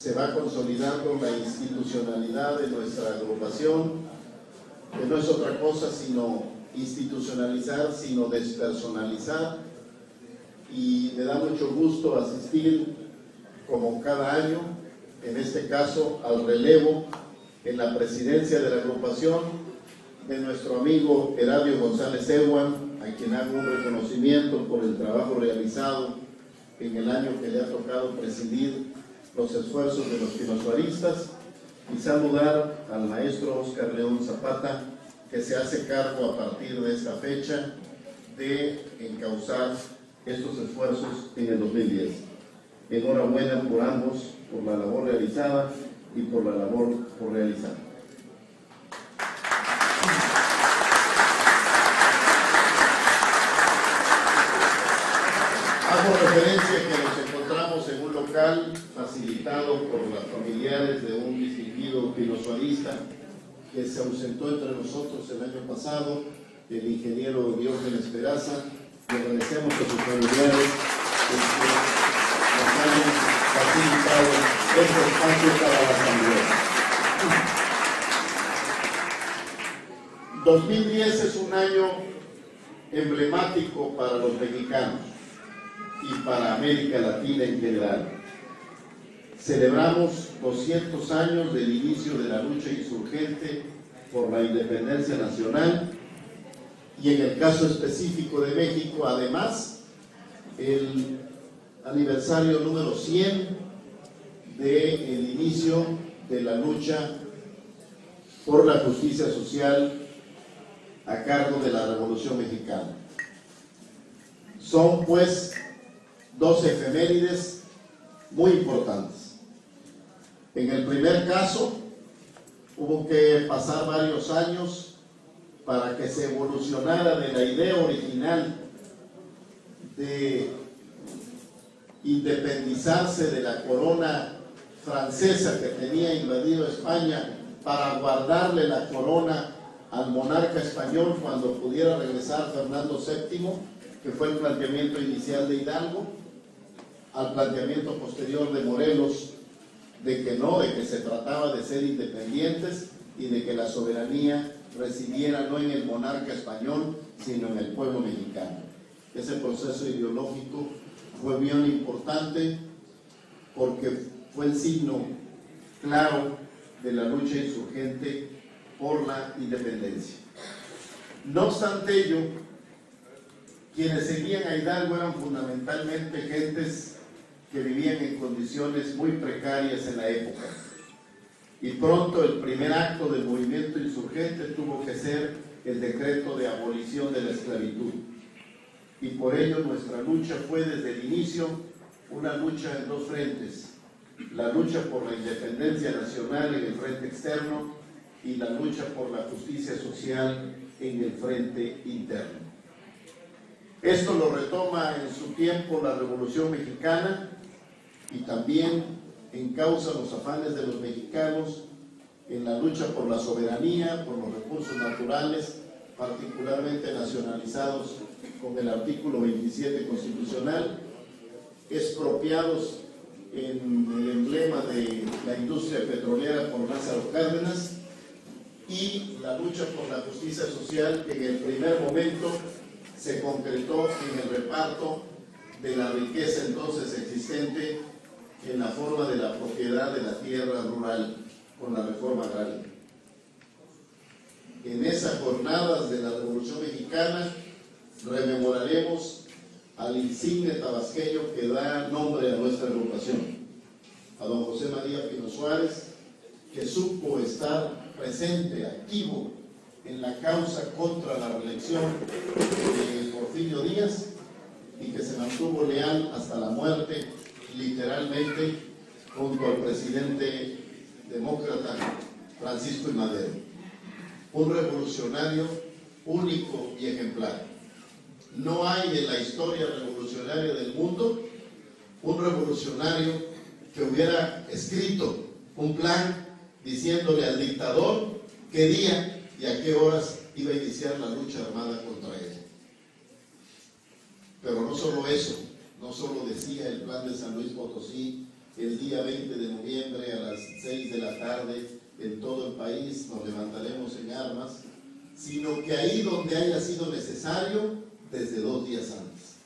Se va consolidando la institucionalidad de nuestra agrupación, que no es otra cosa sino institucionalizar, sino despersonalizar, y me da mucho gusto asistir, como cada año, en este caso al relevo en la presidencia de la agrupación de nuestro amigo Eradio González Ewan, a quien hago un reconocimiento por el trabajo realizado en el año que le ha tocado presidir los esfuerzos de los pinosuaristas, y saludar al maestro Óscar León Zapata, que se hace cargo a partir de esta fecha de encauzar estos esfuerzos en el 2010. Enhorabuena por ambos, por la labor realizada y por la labor por realizar. Hago referencia que nos encontramos en un local facilitado por las familiares de un distinguido pinosuarista que se ausentó entre nosotros el año pasado, el ingeniero Diógenes Peraza. Le agradecemos a sus familiares que nos hayan facilitado este espacio para la asamblea. 2010 es un año emblemático para los mexicanos y para América Latina en general. Celebramos 200 años del inicio de la lucha insurgente por la independencia nacional, y en el caso específico de México, además, el aniversario número 100 del inicio de la lucha por la justicia social a cargo de la Revolución Mexicana. Son, pues, dos efemérides muy importantes. En el primer caso, hubo que pasar varios años para que se evolucionara de la idea original de independizarse de la corona francesa que tenía invadido España, para guardarle la corona al monarca español cuando pudiera regresar Fernando VII, que fue el planteamiento inicial de Hidalgo, al planteamiento posterior de Morelos, de que no, de que se trataba de ser independientes y de que la soberanía residiera no en el monarca español, sino en el pueblo mexicano. Ese proceso ideológico fue bien importante porque fue el signo claro de la lucha insurgente por la independencia. No obstante ello, quienes seguían a Hidalgo eran fundamentalmente gentes que vivían en condiciones muy precarias en la época. Y pronto el primer acto del movimiento insurgente tuvo que ser el decreto de abolición de la esclavitud. Y por ello nuestra lucha fue desde el inicio una lucha en dos frentes: la lucha por la independencia nacional en el frente externo y la lucha por la justicia social en el frente interno. Esto lo retoma en su tiempo la Revolución Mexicana, y también encausa los afanes de los mexicanos en la lucha por la soberanía, por los recursos naturales, particularmente nacionalizados con el artículo 27 constitucional, expropiados en el emblema de la industria petrolera por Lázaro Cárdenas, y la lucha por la justicia social, que en el primer momento se concretó en el reparto de la riqueza entonces existente en la forma de la propiedad de la tierra rural con la reforma agraria. En esas jornadas de la Revolución Mexicana rememoraremos al insigne tabasqueño que da nombre a nuestra agrupación, a don José María Pino Suárez, que supo estar presente, activo en la causa contra la reelección de Porfirio Díaz, y que se mantuvo leal hasta la muerte, literalmente, junto al presidente demócrata Francisco I. Madero. Un revolucionario único y ejemplar. No hay en la historia revolucionaria del mundo un revolucionario que hubiera escrito un plan diciéndole al dictador qué día y a qué horas iba a iniciar la lucha armada contra él. Pero no solo eso, no solo decía el plan de San Luis Potosí el día 20 de noviembre a las 6 de la tarde en todo el país nos levantaremos en armas, sino que ahí donde haya sido necesario, desde 2 días antes.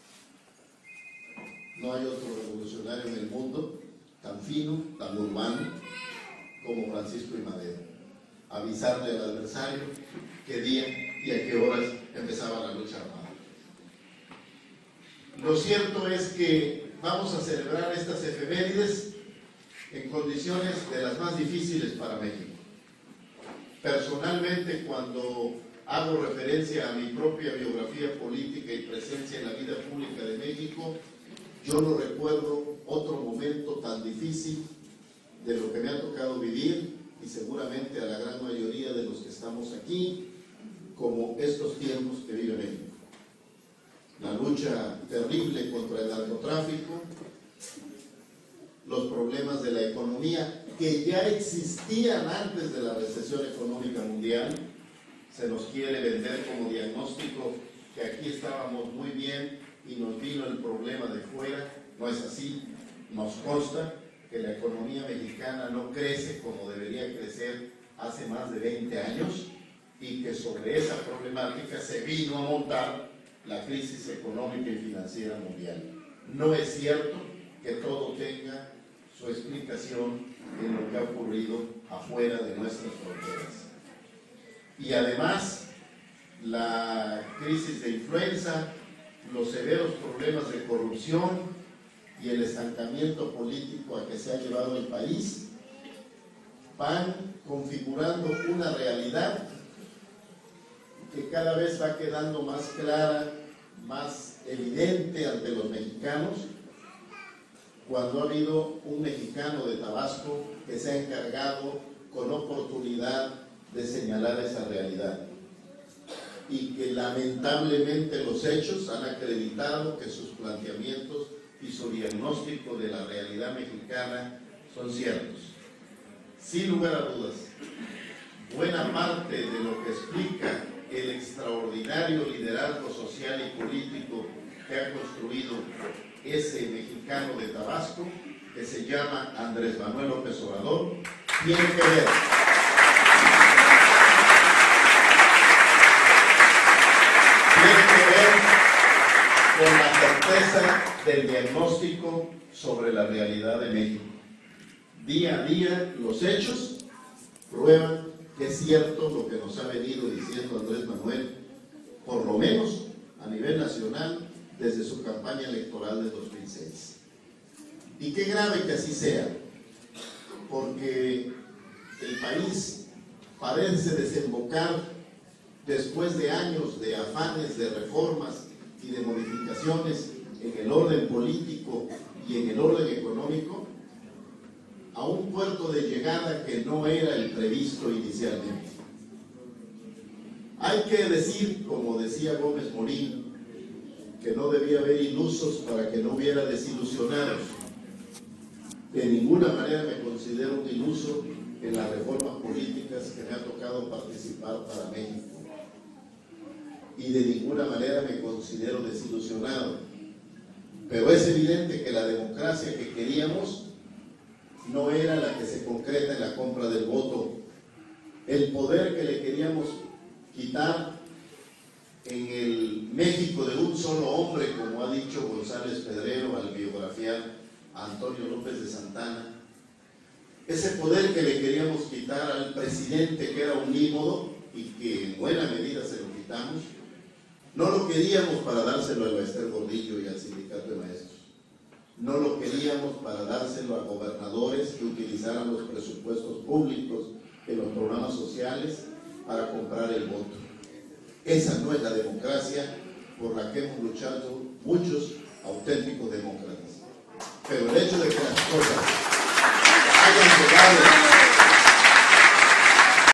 No hay otro revolucionario en el mundo tan fino, tan urbano como Francisco I. Madero. Avisarle al adversario qué día y a qué horas empezaba la lucha armada. Lo cierto es que vamos a celebrar estas efemérides en condiciones de las más difíciles para México. Personalmente, cuando hago referencia a mi propia biografía política y presencia en la vida pública de México, yo no recuerdo otro momento tan difícil de lo que me ha tocado vivir, y seguramente a la gran mayoría de los que estamos aquí, como estos tiempos que vive México. La lucha terrible contra el narcotráfico, los problemas de la economía que ya existían antes de la recesión económica mundial. Se nos quiere vender como diagnóstico que aquí estábamos muy bien y nos vino el problema de fuera. No es así. Nos consta que la economía mexicana no crece como debería crecer hace más de 20 años y que sobre esa problemática se vino a montar la crisis económica y financiera mundial. No es cierto que todo tenga su explicación en lo que ha ocurrido afuera de nuestras fronteras. Y además, la crisis de influenza, los severos problemas de corrupción y el estancamiento político a que se ha llevado el país van configurando una realidad que cada vez va quedando más clara, más evidente ante los mexicanos, cuando ha habido un mexicano de Tabasco que se ha encargado con oportunidad de señalar esa realidad, y que lamentablemente los hechos han acreditado que sus planteamientos y su diagnóstico de la realidad mexicana son ciertos. Sin lugar a dudas, buena parte de lo que explica el extraordinario liderazgo social y político que ha construido ese mexicano de Tabasco, que se llama Andrés Manuel López Obrador, tiene que ver con la certeza del diagnóstico sobre la realidad de México. Día a día los hechos prueban que es cierto lo que nos ha venido diciendo Andrés Manuel, por lo menos a nivel nacional, desde su campaña electoral de 2006. Y qué grave que así sea, porque el país parece desembocar, después de años de afanes de reformas y de modificaciones en el orden político y en el orden económico, a un puerto de llegada que no era el previsto inicialmente. Hay que decir, como decía Gómez Morín, que no debía haber ilusos para que no hubiera desilusionados. De ninguna manera me considero un iluso en las reformas políticas que me ha tocado participar para México. Y de ninguna manera me considero desilusionado. Pero es evidente que la democracia que queríamos no era la que se concreta en la compra del voto. El poder que le queríamos quitar en el México de un solo hombre, como ha dicho González Pedrero al biografiar a Antonio López de Santana, ese poder que le queríamos quitar al presidente, que era omnímodo y que en buena medida se lo quitamos, no lo queríamos para dárselo al Bester Gordillo y al sindicato de maestros. No lo queríamos para dárselo a gobernadores que utilizaran los presupuestos públicos en los programas sociales para comprar el voto. Esa no es la democracia por la que hemos luchado muchos auténticos demócratas. Pero el hecho de que las cosas hayan llegado